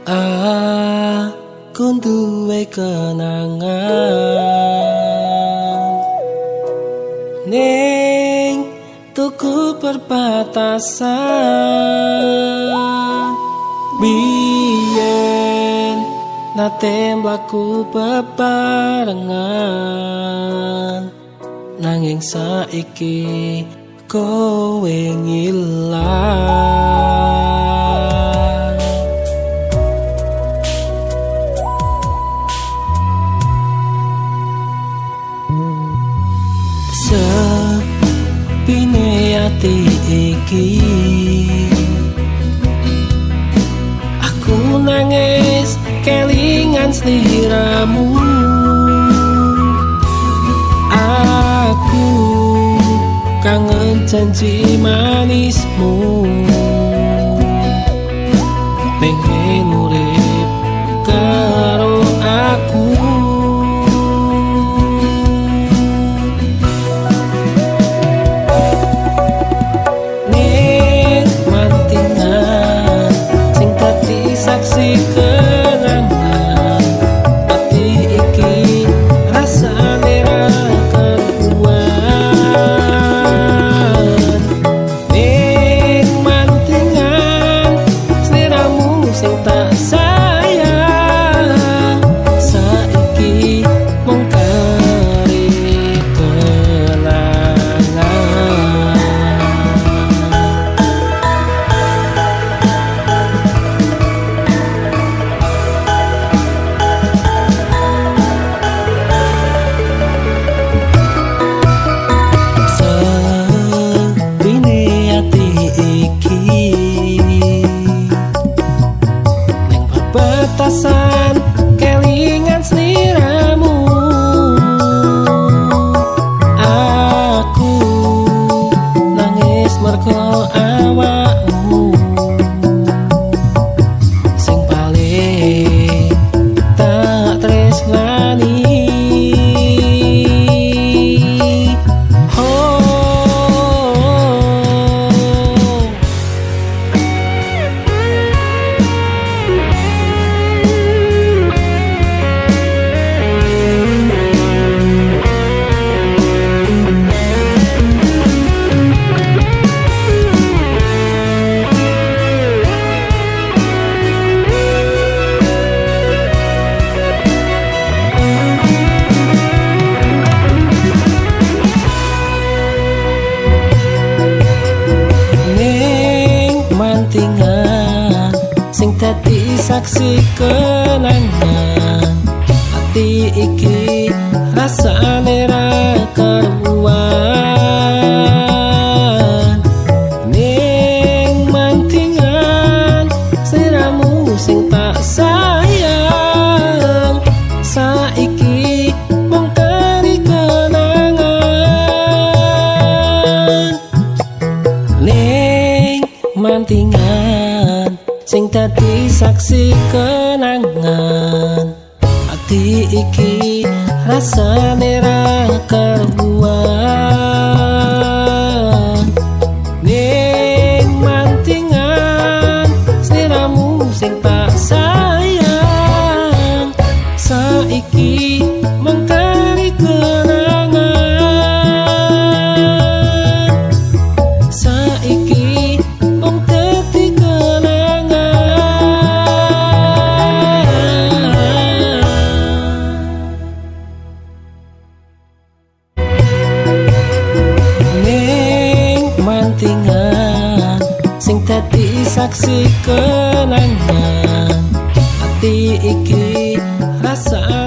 Aku duwe kenangan ning tuku perbatasan. Biyen nate mlaku bebarengan, nanging saiki kowe ngilang. Sepine ati iki aku nangis kelingan sliramu. Aku kangen janji manismu, pengen urip karo aku. Ning mantingan sing dadi saksi kenangan, ati iki rasane ra karuan. Ning mantingan sliramu sing tak sayang, saiki mung kari kenangan. Sepine ati iki ning perbatasan kelingan sliramu. Aku nangis mergo awakmu sing paling tak tresnani. Mantingan sing dadi saksi kenangan, ati iki rasane ra karuan. Ning mantingan sliramu sing tak sayang, saiki mung kari kenangan. Ning mantingan sing dadi saksi kenangan, ati iki rasane ra karuan. Ning mantingan sliramu sing tak sayang, saiki mung kari kenangan. Saiki mung dadi mantingan sing dadi saksi kenangan, ati iki rasa